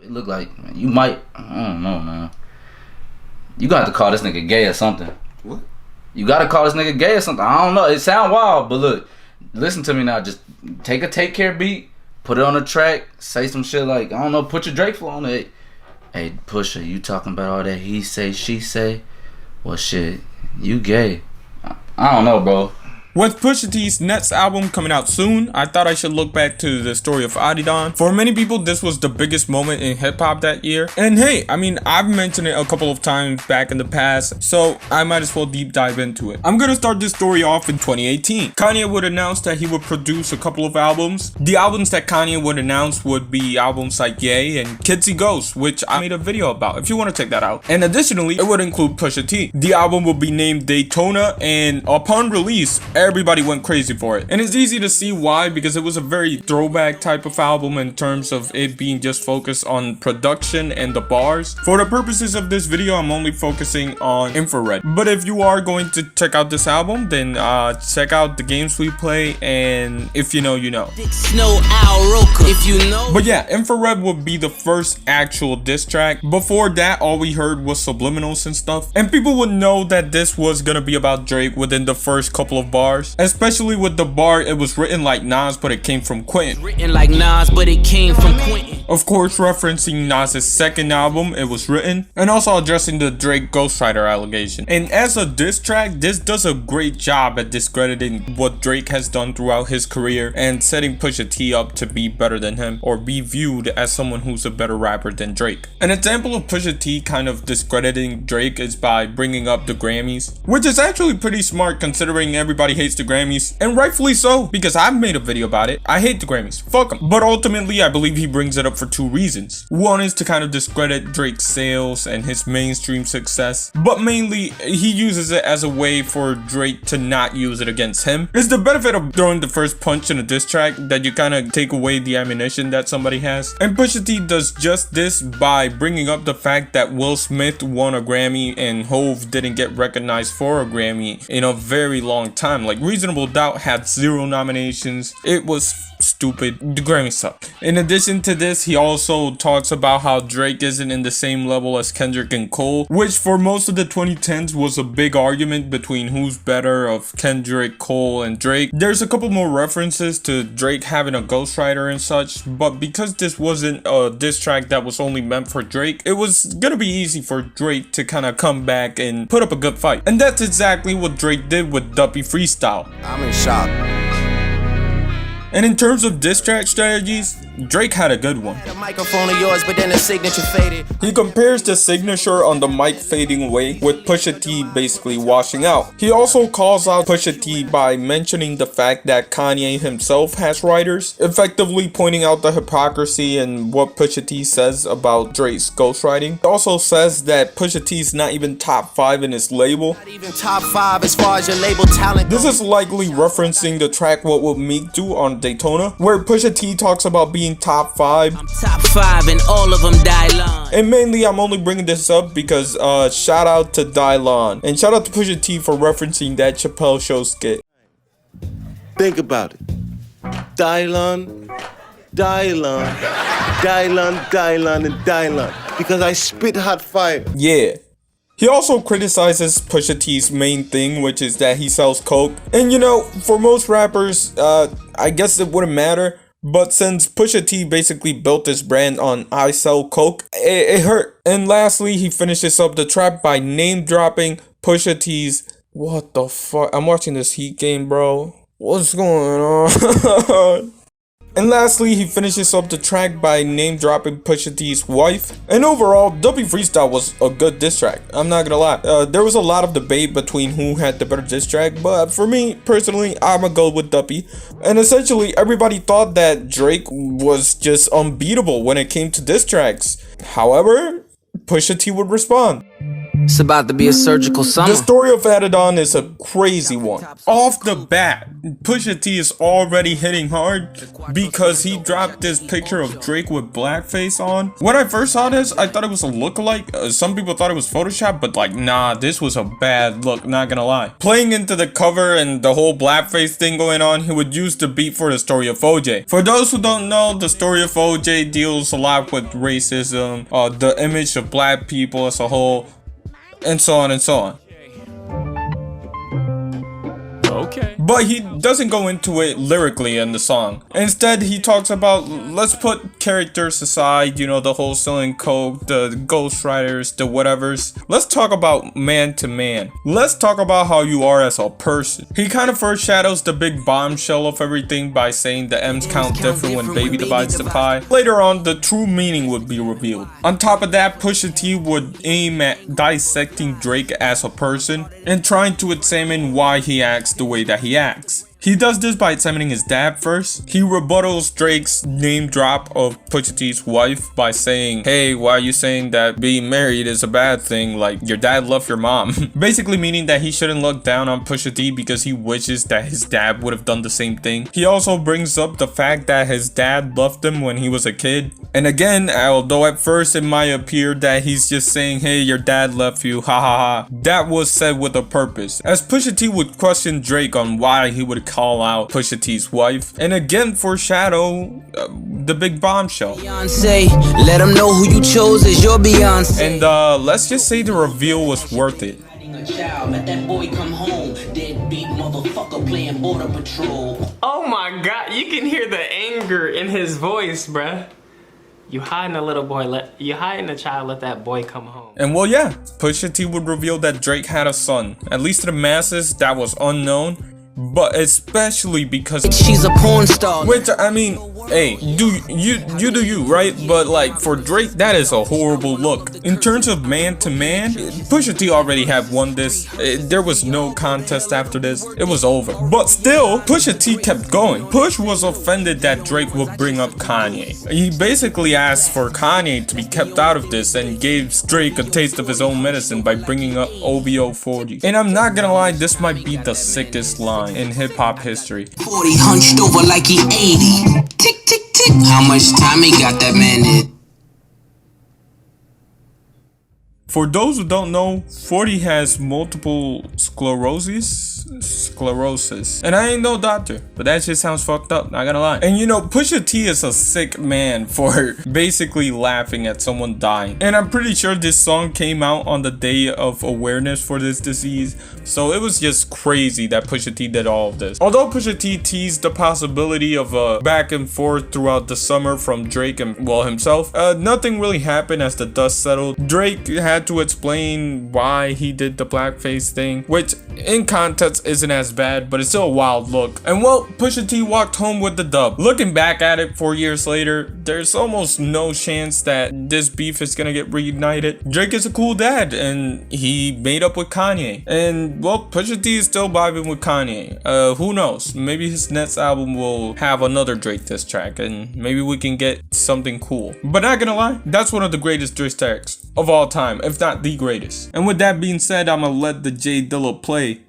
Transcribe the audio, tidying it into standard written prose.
It looked like, man, you might, I don't know, man. You got to call this nigga gay or something. What? You got to call this nigga gay or something. I don't know. It sound wild, but look, listen to me now. Just take a Take Care beat, put it on a track, say some shit like, I don't know, put your Drake flow on it. Hey, Pusha, you talking about all that he say, she say? Well, shit, you gay. I don't know, bro. With Pusha T's next album coming out soon, I thought I should look back to the story of Adidon. For many people, this was the biggest moment in hip-hop that year. And hey, I mean, I've mentioned it a couple of times back in the past, so I might as well deep dive into it. I'm gonna start this story off in 2018. Kanye would announce that he would produce a couple of albums. The albums that Kanye would announce would be albums like Ye and Kidsy Ghost, which I made a video about if you want to check that out. And additionally, it would include Pusha T. The album would be named Daytona, and upon release, everybody went crazy for it. And it's easy to see why, because it was a very throwback type of album in terms of it being just focused on production and the bars. For the purposes of this video, I'm only focusing on Infrared. But if you are going to check out this album, then check out the games we play, and if you know, you know. But yeah, Infrared would be the first actual diss track. Before that, all we heard was subliminals and stuff. And people would know that this was gonna be about Drake within the first couple of bars. Especially with the bar, it was written like Nas, but it came from Quentin. Written like Nas, but it came from Quentin. Of course, referencing Nas's second album, it was written, and also addressing the Drake ghostwriter allegation. And as a diss track, this does a great job at discrediting what Drake has done throughout his career and setting Pusha T up to be better than him, or be viewed as someone who's a better rapper than Drake. An example of Pusha T kind of discrediting Drake is by bringing up the Grammys, which is actually pretty smart considering everybody hates the Grammys, and rightfully so, because I've made a video about it. I hate the Grammys, fuck them. But ultimately, I believe he brings it up for two reasons. One is to kind of discredit Drake's sales and his mainstream success, but mainly he uses it as a way for Drake to not use it against him. It's the benefit of throwing the first punch in a diss track that you kind of take away the ammunition that somebody has. And Pusha T does just this by bringing up the fact that Will Smith won a Grammy and Hove didn't get recognized for a Grammy in a very long time. Like Reasonable Doubt had 0 nominations. It was stupid. The Grammy sucked. In addition to this, he also talks about how Drake isn't in the same level as Kendrick and Cole, which for most of the 2010s was a big argument between who's better of Kendrick, Cole, and Drake. There's a couple more references to Drake having a ghostwriter and such, but because this wasn't a diss track that was only meant for Drake, it was gonna be easy for Drake to kind of come back and put up a good fight. And that's exactly what Drake did with Duppy Freestyle. I'm in shock. And in terms of diss track strategies, Drake had a good one. The microphone of yours, but then the signature faded. He compares the signature on the mic fading away with Pusha T basically washing out. He also calls out Pusha T by mentioning the fact that Kanye himself has writers, effectively pointing out the hypocrisy in what Pusha T says about Drake's ghostwriting. He also says that Pusha T is not even top 5 in his label. Not even top 5 as far as your label talent. This is likely referencing the track What Would Meek Do on Daytona, where Pusha T talks about being top 5. I'm top 5 and all of them Dylon. And mainly I'm only bringing this up because shout out to Dylon, and shout out to Pusha T for referencing that Chappelle Show skit. Think about it. Dylon, Dylon, Dylon, Dylon, and Dylon. Because I spit hot fire. Yeah. He also criticizes Pusha T's main thing, which is that he sells coke. And you know, for most rappers, I guess it wouldn't matter. But since Pusha T basically built this brand on I sell coke, it hurt. And lastly, he finishes up the track by name dropping Pusha T's... What the fuck? I'm watching this Heat game, bro. What's going on? And lastly, he finishes up the track by name dropping Pusha T's wife. And overall, Duppy Freestyle was a good diss track. I'm not gonna lie. There was a lot of debate between who had the better diss track, but for me, personally, I'ma go with Duppy. And essentially, everybody thought that Drake was just unbeatable when it came to diss tracks. However, Pusha T would respond. It's about to be a surgical summer. The story of Adidon is a crazy one. Off the bat, Pusha T is already hitting hard because he dropped this picture of Drake with blackface on. When I first saw this, I thought it was a lookalike. Some people thought it was Photoshop, but like, nah, this was a bad look, not gonna lie. Playing into the cover and the whole blackface thing going on, he would use the beat for the story of OJ. For those who don't know, the story of OJ deals a lot with racism, the image of black people as a whole, and so on and so on. Okay. But he doesn't go into it lyrically in the song. Instead, he talks about, let's put characters aside, you know, the whole selling coke, the ghostwriters, the whatevers. Let's talk about man to man. Let's talk about how you are as a person. He kind of foreshadows the big bombshell of everything by saying the M's count different when baby divides the pie. Later on, the true meaning would be revealed. On top of that, Pusha T would aim at dissecting Drake as a person and trying to examine why he acts the way that he acts. He does this by examining his dad first. He rebuttals Drake's name drop of Pusha T's wife by saying, hey, why are you saying that being married is a bad thing? Like, your dad left your mom. Basically meaning that he shouldn't look down on Pusha T because he wishes that his dad would have done the same thing. He also brings up the fact that his dad left him when he was a kid. And again, although at first it might appear that he's just saying, hey, your dad left you, ha ha ha, that was said with a purpose. As Pusha T would question Drake on why he would call out Pusha T's wife, and again foreshadow the big bombshell. Beyonce, let them know who you chose as your Beyonce. And let's just say the reveal was worth it. Let that boy come home. Deadbeat motherfucker playing border patrol. Oh my god, you can hear the anger in his voice, bruh. You hiding a little boy, you hiding a child, let that boy come home. And well, yeah, Pusha T would reveal that Drake had a son. At least to the masses, that was unknown. But especially because she's a porn star. Which, I mean, hey, do you, right? But like, for Drake, that is a horrible look. In terms of man to man, Pusha T already had won this. There was no contest after this. It was over. But still, Pusha T kept going. Push was offended that Drake would bring up Kanye. He basically asked for Kanye to be kept out of this and gave Drake a taste of his own medicine by bringing up OVO 40. And I'm not gonna lie, this might be the sickest line in hip-hop history. 40 hunched over like he 80. Tick, tick, tick. How much time he got that man in? For those who don't know, 40 has multiple sclerosis. And I ain't no doctor, but that shit sounds fucked up, not gonna lie. And you know, Pusha T is a sick man for basically laughing at someone dying. And I'm pretty sure this song came out on the day of awareness for this disease. So it was just crazy that Pusha T did all of this. Although Pusha T teased the possibility of a back and forth throughout the summer from Drake and, well, himself, nothing really happened as the dust settled. Drake had to explain why he did the blackface thing, which in context isn't as bad, but it's still a wild look. And well, Pusha T walked home with the dub. Looking back at it 4 years later, there's almost no chance that this beef is gonna get reunited. Drake is a cool dad, and he made up with Kanye. And well, Pusha T is still vibing with Kanye. Who knows? Maybe his next album will have another Drake diss track, and maybe we can get something cool. But not gonna lie, that's one of the greatest diss tracks of all time, if not the greatest. And with that being said, I'ma let the J Dilla play.